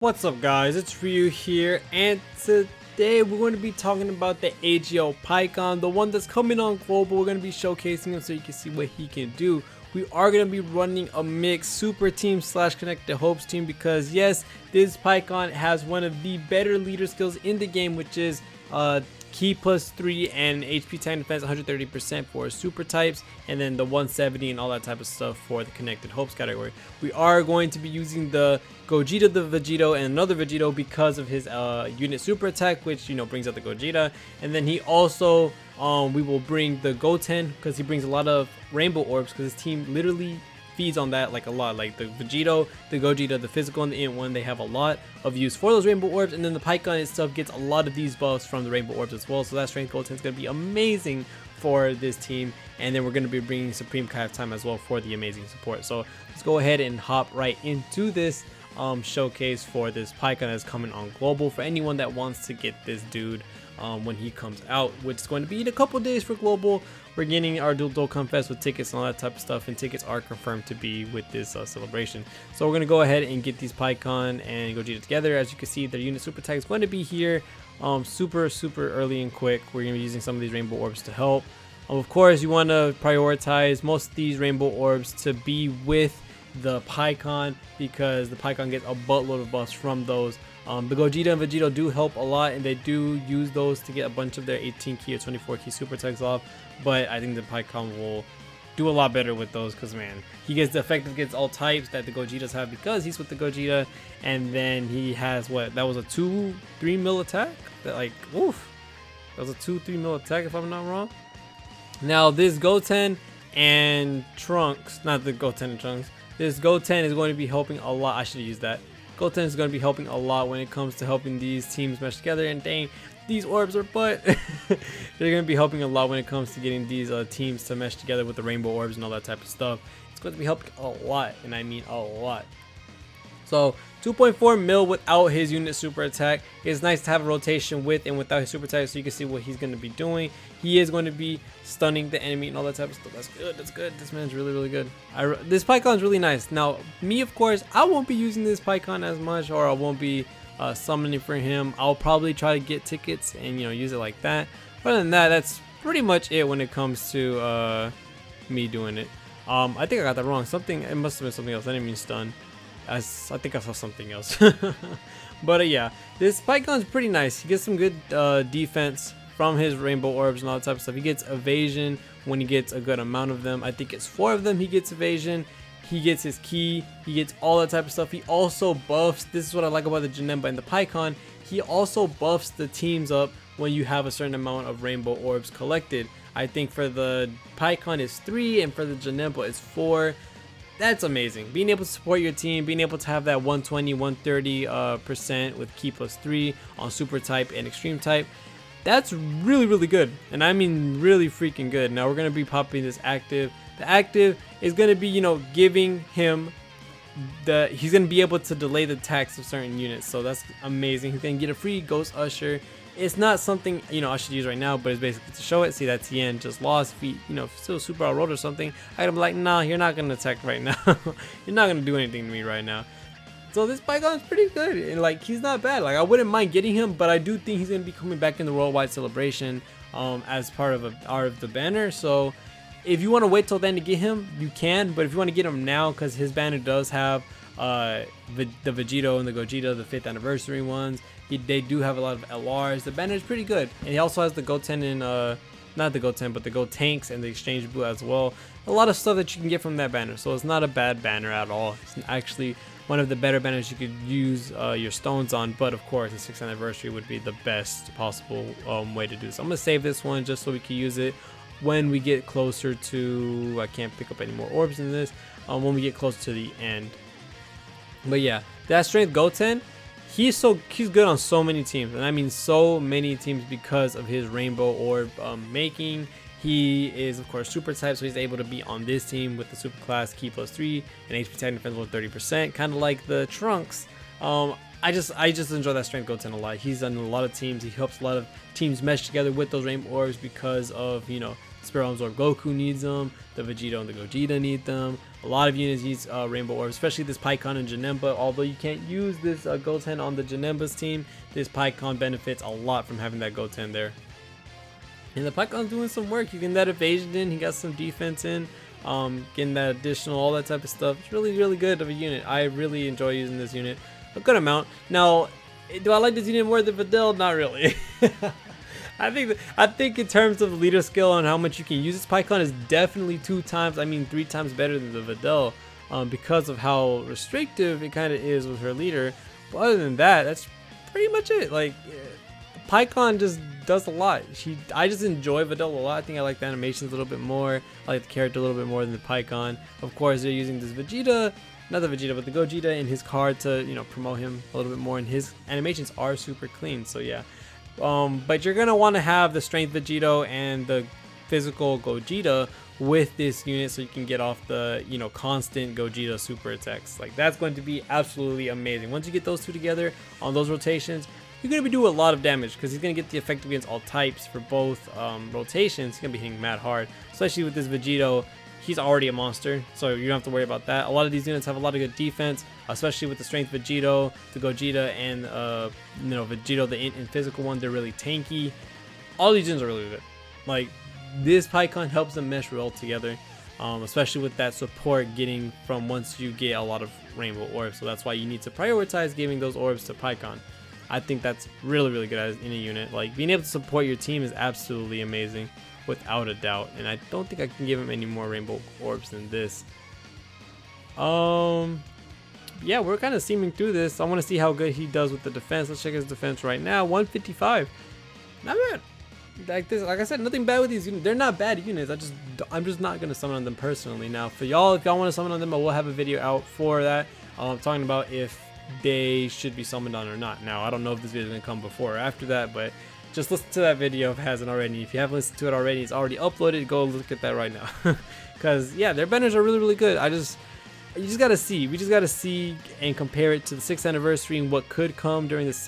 What's up guys, it's Ryu here, and today we're going to be talking about the AGL PIKKON, the one that's coming on global. We're going to be showcasing him so you can see what he can do. We are going to be running a mixed super team slash connected hopes team because yes, this PIKKON has one of the better leader skills in the game, which is Ki +3 and HP tank defense 130% for super types, and then the 170 and all that type of stuff for the connected hopes category. We are going to be using the Gogeta, the Vegito, and another Vegito because of his unit super attack, which brings out the Gogeta. And then he also we will bring the Goten because he brings a lot of rainbow orbs because his team literally feeds on that like a lot. Like the Vegito, the Gogeta, the physical, and the int one, they have a lot of use for those rainbow orbs. And then the PIKKON itself gets a lot of these buffs from the rainbow orbs as well, so that strength Goten is going to be amazing for this team. And then we're going to be bringing Supreme Kai of Time as well for the amazing support. So let's go ahead and hop right into this showcase for this PIKKON that's coming on global for anyone that wants to get this dude when he comes out, which is going to be in a couple days for global. We're getting our dual Dokkan Fest with tickets and all that type of stuff, and tickets are confirmed to be with this celebration. So we're going to go ahead and get these PIKKON and Gogeta together. As you can see, their unit super tag is going to be here super early and quick. We're going to be using some of these rainbow orbs to help. Of course, you want to prioritize most of these rainbow orbs to be with the PIKKON because the PIKKON gets a buttload of buffs from those. The Gogeta and Vegito do help a lot, and they do use those to get a bunch of their 18 key or 24 key super tags off, but I think the PIKKON will do a lot better with those because, man, he gets the effective gets all types that the Gogetas have because he's with the Gogeta. And then he has what, that was a 2-3 mil attack, that like, oof, that was a 2-3 mil attack if I'm not wrong. Now this Goten and Trunks, not the Goten and Trunks, this Goten is going to be helping a lot. I should have used that. Goten is going to be helping a lot when it comes to helping these teams mesh together, and dang, these orbs are butt. They're going to be helping a lot when it comes to getting these teams to mesh together with the rainbow orbs and all that type of stuff. It's going to be helping a lot, and I mean a lot. So 2.4 mil without his unit super attack. It's nice to have a rotation with and without his super attack so you can see what he's going to be doing. He is going to be stunning the enemy and all that type of stuff. That's good. That's good. This man's really good. This PIKKON is really nice. Now, me, of course, I won't be using this PIKKON as much, or I won't be summoning for him. I'll probably try to get tickets and use it like that. Other than that, that's pretty much it when it comes to me doing it. I think I got that wrong. It must have been something else. I didn't mean stun. I think I saw something else. But yeah, this PIKKON is pretty nice. He gets some good defense from his rainbow orbs and all that type of stuff. He gets evasion when he gets a good amount of them. I think it's 4 of them he gets evasion. He gets his key. He gets all that type of stuff. He also buffs. This is what I like about the Janemba and the PIKKON. He also buffs the teams up when you have a certain amount of rainbow orbs collected. I think for the PIKKON is 3 and for the Janemba is 4. That's amazing. Being able to support your team, being able to have that 120, 130% with Ki +3 on super type and extreme type. That's really good, and I mean really freaking good. Now we're gonna be popping this active. The active is gonna be giving him he's gonna be able to delay the attacks of certain units, so that's amazing. He's gonna get a free Ghost Usher. It's not something I should use right now, but it's basically to show it. See that Tien just lost. If he still super out rolled or something, I'd be like, nah, you're not gonna attack right now. You're not gonna do anything to me right now. So this PIKKON is pretty good, and like he's not bad. Like I wouldn't mind getting him, but I do think he's gonna be coming back in the worldwide celebration as part of the banner. So if you want to wait till then to get him, you can. But if you want to get him now, because his banner does have the Vegito and the Gogeta, the 5th anniversary ones. They do have a lot of LRs. The banner is pretty good, and he also has the Goten and not the Goten, but the Gotenks and the exchange blue as well. A lot of stuff that you can get from that banner, so it's not a bad banner at all. It's actually one of the better banners you could use your stones on, but of course the 6th anniversary would be the best possible way to do this. I'm gonna save this one just so we can use it when we get closer to, I can't pick up any more orbs in this, when we get close to the end. But yeah, that strength Goten, he's good on so many teams, and I mean so many teams because of his rainbow orb making. He is of course super type, so he's able to be on this team with the super class Ki +3 and HP tank defense 30%, kind of like the Trunks. I just enjoy that strength Goten a lot. He's on a lot of teams. He helps a lot of teams mesh together with those rainbow orbs because of, you know, Spirit Absorb Goku needs them, the Vegito and the Gogeta need them. A lot of units use rainbow orbs, especially this Pikkon and Janemba. Although you can't use this Goten on the Janemba's team, this Pikkon benefits a lot from having that Goten there. And the Pikkon's doing some work. You get that evasion in, he got some defense in, getting that additional, all that type of stuff. It's really, really good of a unit. I really enjoy using this unit a good amount. Now, do I like this unit more than Videl? Not really. I think in terms of leader skill and how much you can use this, Pikkon is definitely 3 times better than the Videl, because of how restrictive it kind of is with her leader. But other than that, that's pretty much it. Like, Pikkon just does a lot. I just enjoy Videl a lot. I think I like the animations a little bit more. I like the character a little bit more than the Pikkon. Of course, they're using this Vegeta, not the Vegeta, but the Gogeta in his card to, you know, promote him a little bit more. And his animations are super clean. So yeah. But you're gonna want to have the strength Vegito and the physical Gogeta with this unit so you can get off the, you know, constant Gogeta super attacks. Like, that's going to be absolutely amazing. Once you get those two together on those rotations, you're going to be doing a lot of damage because he's going to get the effect against all types for both rotations. He's going to be hitting mad hard, especially with this Vegito. He's already a monster, so you don't have to worry about that. A lot of these units have a lot of good defense, especially with the strength Vegito, the Gogeta, and you know, Vegito, the in physical one. They're really tanky. All these units are really good. Like, this Pikkon helps them mesh well together, especially with that support getting from once you get a lot of rainbow orbs. So that's why you need to prioritize giving those orbs to Pikkon. I think that's really, really good in a unit. Like, being able to support your team is absolutely amazing, without a doubt. And I don't think I can give him any more rainbow orbs than this. Yeah, we're kind of seaming through this. I want to see how good he does with the defense. Let's check his defense right now. 155. Not bad. Like I said, nothing bad with these units. They're not bad units. I'm just not gonna summon on them personally. Now, for y'all, if y'all want to summon on them, I will have a video out for that. Talking about if they should be summoned on or not. Now, I don't know if this video is gonna come before or after that, but just listen to that video if it hasn't already. If you haven't listened to it already, it's already uploaded. Go look at that right now. Because yeah, their banners are really, really good. You just gotta see. We just gotta see and compare it to the 6th anniversary and what could come during this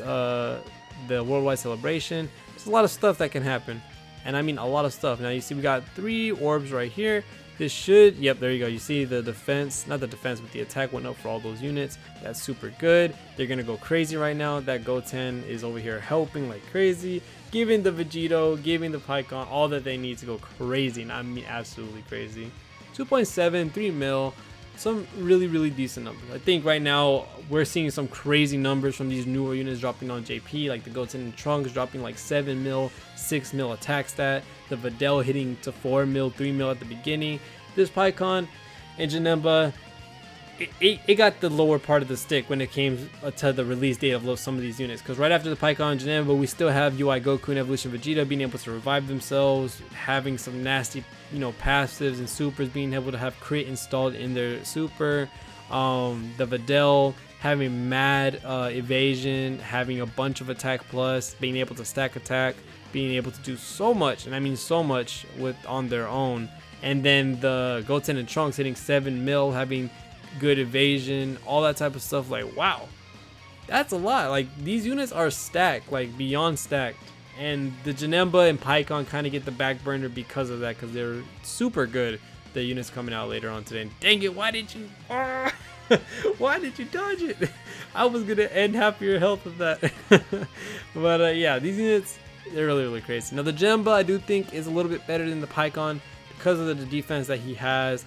the worldwide celebration. There's a lot of stuff that can happen, and I mean a lot of stuff. Now you see we got 3 orbs right here. This should, yep, there you go. You see the defense, not the defense, but the attack went up for all those units. That's super good. They're gonna go crazy right now. That Goten is over here helping like crazy, giving the Vegito, giving the Pikkon all that they need to go crazy, and I mean absolutely crazy. 2.7, 3 mil. Some really, really decent numbers. I think right now we're seeing some crazy numbers from these newer units dropping on JP, like the Goten and Trunks dropping like 7 mil, 6 mil attack stat, the Videl hitting to 4 mil, 3 mil at the beginning. This Pikkon and Janemba, it got the lower part of the stick when it came to the release date of some of these units, because right after the Pikkon and Janemba, we still have UI Goku and Evolution Vegeta being able to revive themselves, having some nasty, you know, passives and supers, being able to have crit installed in their super. The Videl having mad evasion, having a bunch of attack plus, being able to stack attack, being able to do so much, and I mean so much on their own. And then the Goten and Trunks hitting 7 mil, having good evasion, all that type of stuff. Like, wow, that's a lot. Like, these units are stacked, like beyond stacked. And the Janemba and Pikkon kind of get the back burner because of that, because they're super good. The units coming out later on today. And dang it, why did you why did you dodge it? I was gonna end half your health with that. But yeah, these units, they're really, really crazy. Now the Janemba, I do think, is a little bit better than the Pikkon because of the defense that he has.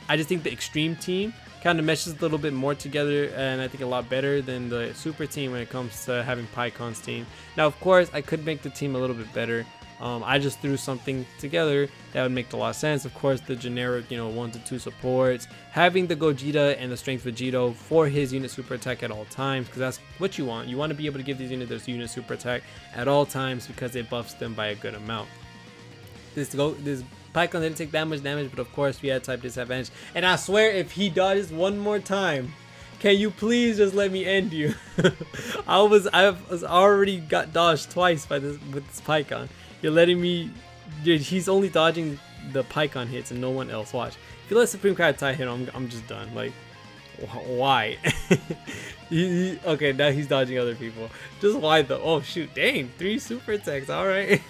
I just think the extreme team kind of meshes a little bit more together, and I think a lot better than the super team when it comes to having Pikkon's team. Now, of course, I could make the team a little bit better. I just threw something together that would make a lot of sense. Of course, the generic, you know, 1 to 2 supports, having the Gogeta and the Strength Vegito for his unit super attack at all times, because that's what you want. You want to be able to give these units their unit super attack at all times because it buffs them by a good amount. This Pikkon didn't take that much damage, but of course we had type disadvantage. And I swear, if he dodges one more time, can you please just let me end you? I was already got dodged twice with this Pikkon. You're letting me, dude. He's only dodging the Pikkon hits and no one else. Watch. If you let Supreme Kai tie hit him, I'm just done. Like, Why? Okay, now he's dodging other people. Just why though? Oh shoot, dang, 3 super attacks, alright.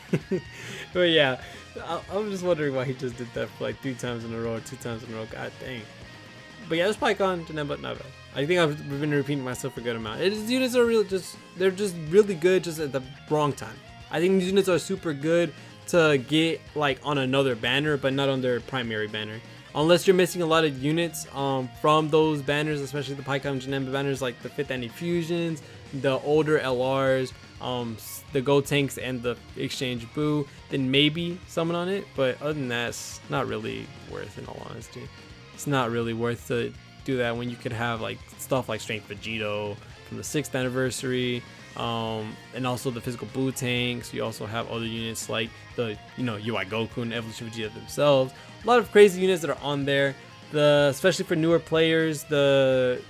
But yeah, I'm just wondering why he just did that for like 3 times in a row or 2 times in a row. God dang. But yeah, this PIKKON, Janemba, not bad. I think I've been repeating myself for a good amount. These units are they're just really good just at the wrong time. I think these units are super good to get like on another banner, but not on their primary banner. Unless you're missing a lot of units from those banners, especially the PIKKON and Janemba banners, like the 5th Anti Fusions, the older LRs, the Go Tanks, and the Exchange Boo, then maybe summon on it. But other than that, it's not really worth, in all honesty. It's not really worth to do that when you could have like stuff like Strength Vegito from the 6th anniversary, and also the physical Boo tanks. You also have other units like the UI Goku and Evolution Vegeta themselves. A lot of crazy units that are on there. Especially for newer players, the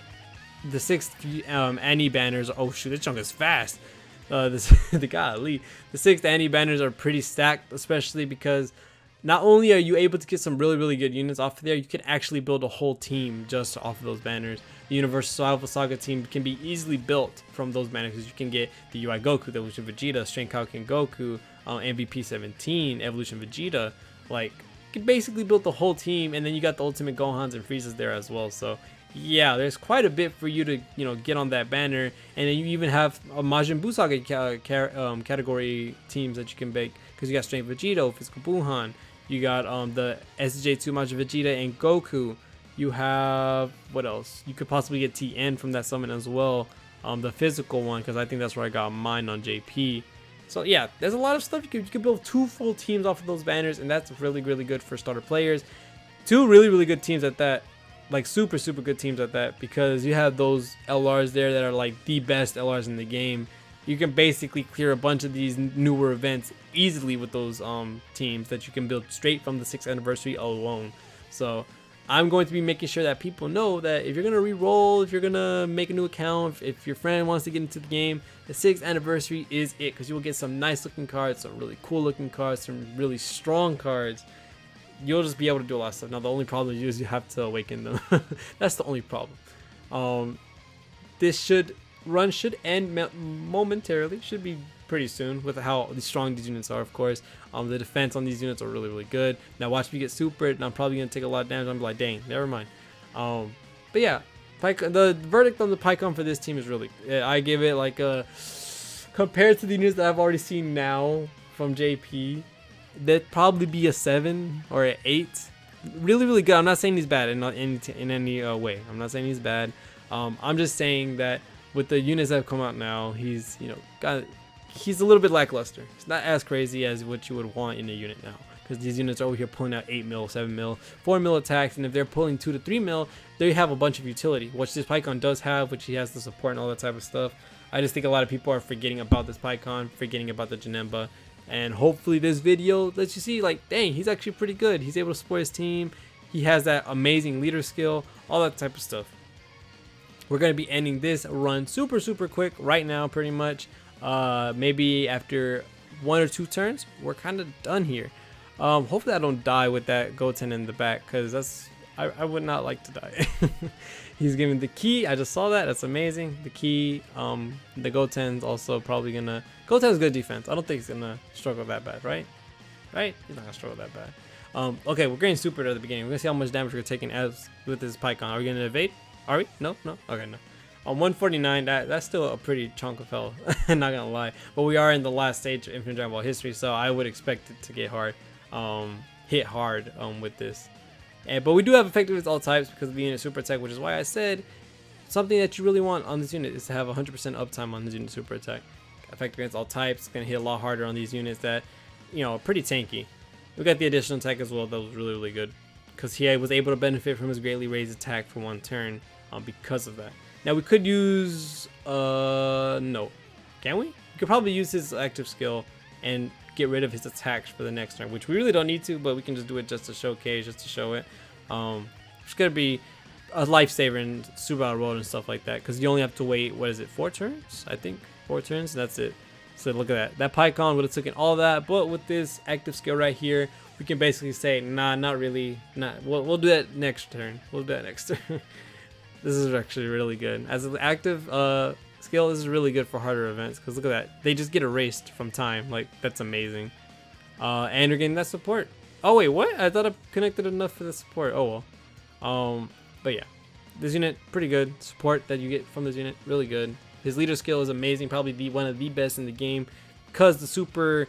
6th Annie banners. Oh shoot, this chunk is fast. The 6th Annie banners are pretty stacked, especially because not only are you able to get some really good units off of there, you can actually build a whole team just off of those banners. The Universal Survival Saga team can be easily built from those banners because you can get the UI Goku, the Evolution Vegeta, Strength Kaioken Goku, MVP 17, Evolution Vegeta. Like, you can basically build the whole team, and then you got the Ultimate Gohans and Freezes there as well. So yeah, there's quite a bit for you to get on that banner, and then you even have a Majin Buu Saga category teams that you can make because you got Strength Vegito, Physical Buuhan. You got the SJ2 Majin Vegeta and Goku. You have, what else? You could possibly get TN from that summon as well. The physical one, because I think that's where I got mine on JP. So yeah, there's a lot of stuff. You can build 2 full teams off of those banners, and that's really good for starter players. 2 really good teams at that. Like super good teams at that, because you have those LRs there that are like the best LRs in the game. You can basically clear a bunch of these newer events easily with those teams that you can build straight from the 6th anniversary alone. So I'm going to be making sure that people know that if you're gonna re-roll, if you're gonna make a new account, if your friend wants to get into the game, the 6th anniversary is it, because you will get some nice looking cards, some really cool looking cards, some really strong cards. You'll just be able to do a lot of stuff. Now the only problem is you have to awaken them. That's the only problem. This run should end momentarily. Should be pretty soon with how strong these units are, of course. The defense on these units are really good. Now watch me get super, and I'm probably gonna take a lot of damage. I'm like, dang, never mind. But yeah, the verdict on the PIKKON for this team is really, I give it like a, compared to the units that I've already seen now from JP, that'd probably be a 7 or an 8. Really good. I'm not saying he's bad in any way. I'm not saying he's bad. I'm just saying that with the units that have come out now, he's he's a little bit lackluster. It's not as crazy as what you would want in a unit now, because these units are over here pulling out 8 mil, 7 mil, 4 mil attacks, and if they're pulling 2 to 3 mil, they have a bunch of utility, which this PIKKON does have, which he has the support and all that type of stuff. I just think a lot of people are forgetting about this PIKKON, forgetting about the Janemba. And hopefully this video lets you see, like, dang, he's actually pretty good. He's able to support his team. He has that amazing leader skill, all that type of stuff. We're going to be ending this run super quick right now, pretty much. Maybe after 1 or 2 turns, we're kind of done here. Hopefully I don't die with that Goten in the back, because I would not like to die. He's giving the key. I just saw that. That's amazing. The key. The Goten's also probably gonna. Goten's good defense. I don't think he's gonna struggle that bad, right? Right? He's not gonna struggle that bad. Okay, we're getting super at the beginning. We're gonna see how much damage we're taking as with this PIKKON. Are we gonna evade? Are we? No. Okay, no. On 149, that's still a pretty chunk of hell. Not gonna lie. But we are in the last stage of Infinite Dragon Ball history, so I would expect it to get hard. Hit hard with this. But we do have effective against all types because of the unit super attack, which is why I said something that you really want on this unit is to have 100% uptime on this unit super attack. Effective against all types, going to hit a lot harder on these units that, are pretty tanky. We got the additional attack as well. That was really good because he was able to benefit from his greatly raised attack for 1 turn because of that. Now we could use, no. Can we? We could probably use his active skill and get rid of his attacks for the next turn, which we really don't need to, but we can just do it just to showcase, just to show it. It's gonna be a lifesaver in Super Battle Road and stuff like that, because you only have to wait, what is it, 4 turns? I think 4 turns, and that's it. So look at that. That PIKKON would have taken all that, but with this active skill right here, we can basically say, nah, not really. Nah, we'll do that next turn. We'll do that next turn. This is actually really good. As an active skill, this is really good for harder events, because look at that. They just get erased from time. Like, that's amazing. And you're getting that support. Oh, wait, what? I thought I connected enough for the support. Oh, well. But yeah. This unit, pretty good. Support that you get from this unit, really good. His leader skill is amazing. Probably one of the best in the game. Because the super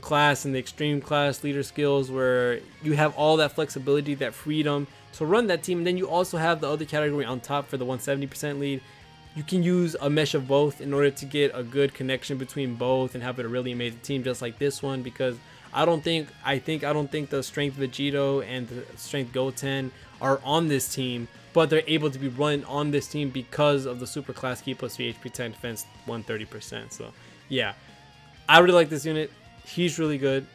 class and the extreme class leader skills, where you have all that flexibility, that freedom to run that team. And then you also have the other category on top for the 170% lead. You can use a mesh of both in order to get a good connection between both and have it a really amazing team, just like this one. Because I don't think the strength Vegito and the strength Goten are on this team, but they're able to be run on this team because of the super class key plus 3 HP 10 defense 130%. So yeah, I really like this unit. He's really good.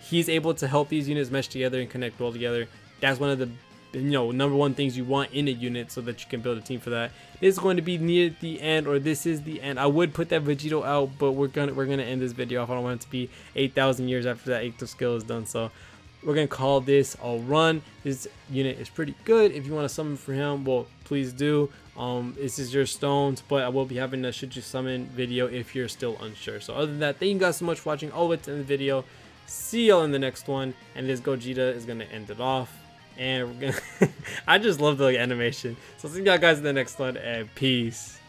He's able to help these units mesh together and connect well together. That's one of the number one things you want in a unit, so that you can build a team for that. It's going to be near the end, or this is the end. I would put that Vegito out, but we're gonna end this video off. I don't want it to be 8,000 years after that active skill is done, so we're gonna call this a run. This unit is pretty good. If you want to summon for him, well, please do. This is your stones, but I will be having a should you summon video if you're still unsure. So other than that, thank you guys so much for watching all the way to the video. See y'all in the next one, and this Gogeta is gonna end it off. And we're gonna I just love the animation. So see y'all guys in the next one, and peace.